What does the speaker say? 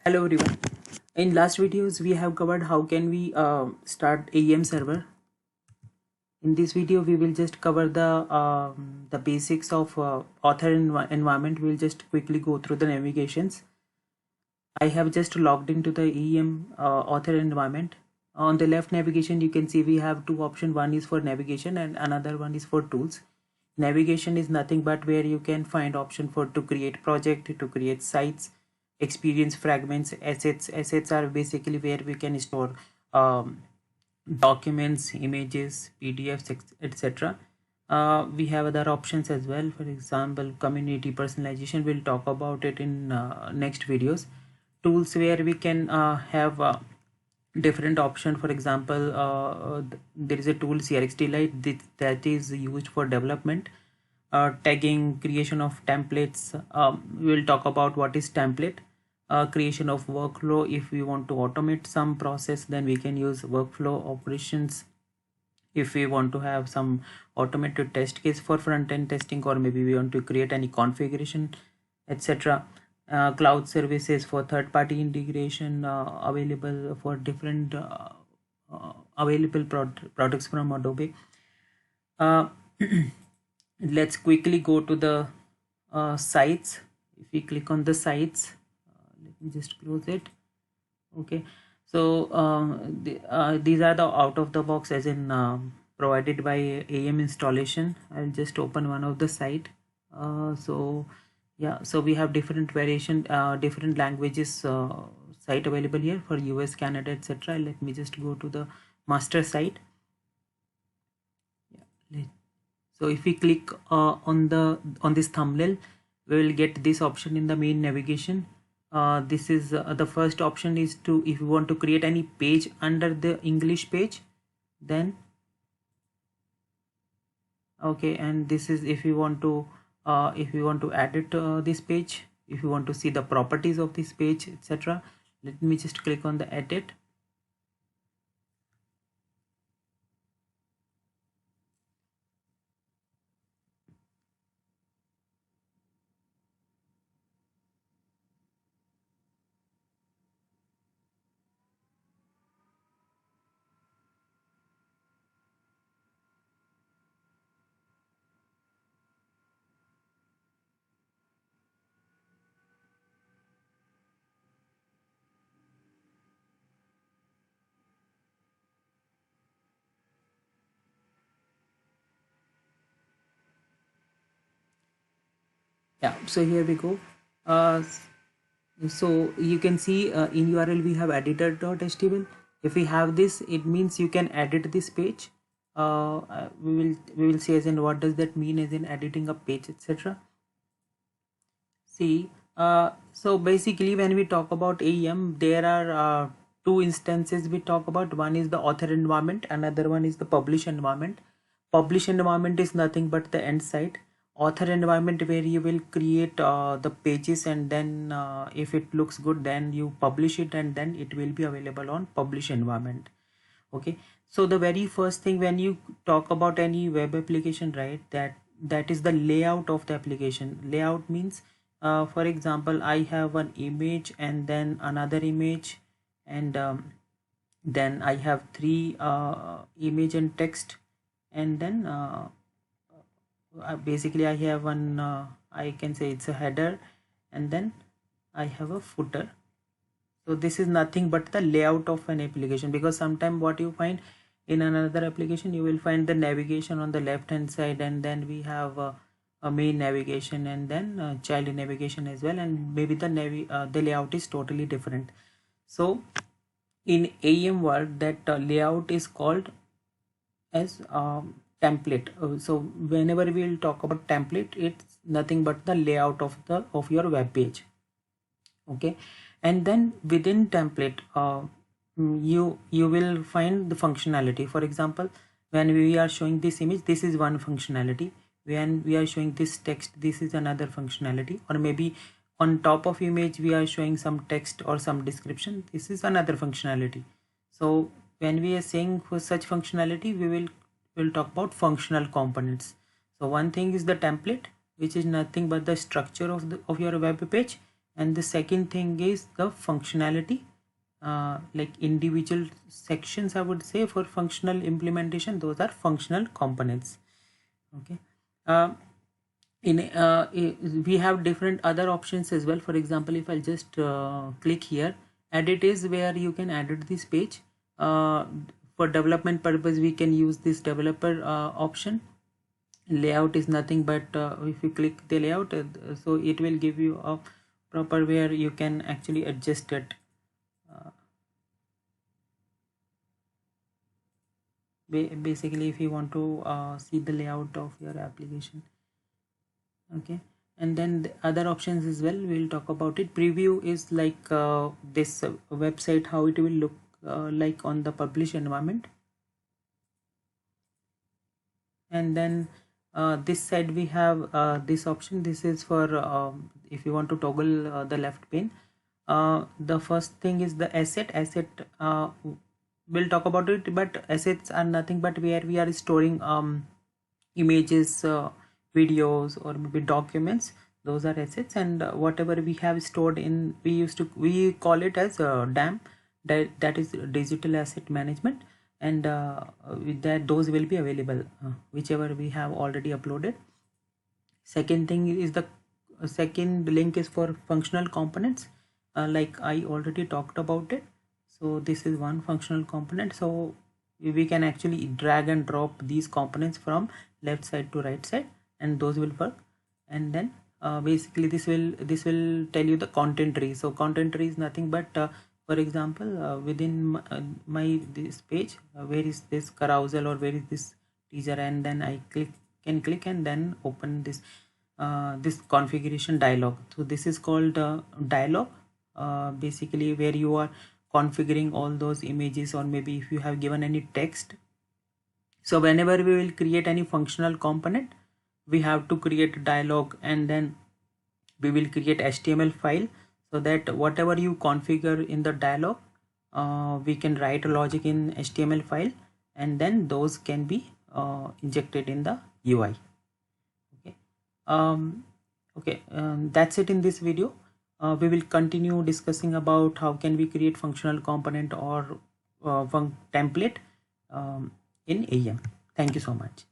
Hello everyone. In last videos we have covered how can we start AEM server. In this video we will just cover the basics of author environment. We'll just quickly go through the navigations. I have just logged into the AEM author environment. On the left navigation you can see we have two options. One is for navigation and another one is for tools. Navigation is nothing but where you can find option for to create project, to create sites, experience fragments, assets are basically where we can store um, documents, images, PDFs, etc. We have other options as well. For example, community personalization, we'll talk about it in next videos. Tools where we can have different option. For example, there is a tool CRXT Lite that is used for development, tagging, creation of templates. We will talk about what is template. Creation of workflow. If we want to automate some process, then we can use workflow operations. If we want to have some automated test case for front-end testing, or maybe we want to create any configuration, etc. Cloud services for third-party integration, available for different available products from Adobe. Uh, let's quickly go to the sites. If we click on the sites, let me just close it. Okay, so these are the out of the box, as in provided by AEM installation. I'll just open one of the site. So yeah, so we have different variation, different languages site available here for US, Canada, etc. Let me just go to the master site. Yeah, so if we click on this thumbnail, we will get this option in the main navigation. This is the first option is to, if you want to create any page under the English page, then okay, and this is if you want to edit this page, if you want to see the properties of this page, etc. Let me just click on the edit. Yeah, so here we go. So you can see in URL we have editor.html. If we have this, it means you can edit this page. We will see as in what does that mean as in editing a page, etc. See, so basically when we talk about AEM, there are two instances we talk about. One is the author environment, another one is the publish environment. Publish environment is nothing but the end site. Author environment where you will create the pages, and then if it looks good, then you publish it, and then it will be available on publish environment. Okay, so the very first thing when you talk about any web application, right, that is the layout of the application. Layout means for example, I have an image and then another image, and then I have three image and text, and then basically I have one I can say it's a header, and then I have a footer. So this is nothing but the layout of an application, because sometimes what you find in another application, you will find the navigation on the left hand side, and then we have a main navigation, and then child navigation as well, and maybe the layout is totally different. So in AEM world, that layout is called as template. So whenever we will talk about template, it's nothing but the layout of your web page. Okay, and then within template you will find the functionality. For example, when we are showing this image, this is one functionality. When we are showing this text, this is another functionality. Or maybe on top of image we are showing some text or some description, this is another functionality. So when we are saying for such functionality, will talk about functional components. So one thing is the template, which is nothing but the structure of your web page, And the second thing is the functionality, like individual sections, I would say, for functional implementation. Those are functional components. Okay. uh, we have different other options as well. For example, if I'll just click here, edit is where you can edit this page. For development purpose, we can use this developer option. Layout is nothing but if you click the layout, so it will give you a proper where you can actually adjust it. Basically, if you want to see the layout of your application. Okay. And then the other options as well, we'll talk about it. Preview is like this website, how it will look like on the published environment. And then this side we have this option. This is for if you want to toggle the left pane. The first thing is the asset. We'll talk about it, but assets are nothing but where we are storing images, videos, or maybe documents. Those are assets. And whatever we have stored in, we call it as DAM, that is digital asset management. And with that, those will be available, whichever we have already uploaded. Second thing is the second link is for functional components, like I already talked about it. So this is one functional component. So we can actually drag and drop these components from left side to right side, and those will work. And then basically this will tell you the content tree. So content tree is nothing but for example, within my this page, where is this carousel or where is this teaser, and then I can click and then open this this configuration dialog. So this is called dialog, basically where you are configuring all those images, or maybe if you have given any text. So whenever we will create any functional component, we have to create a dialog, and then we will create HTML file, so that whatever you configure in the dialog, we can write a logic in HTML file, and then those can be injected in the UI. Okay. That's it in this video. We will continue discussing about how can we create functional component or template in AEM. Thank you so much.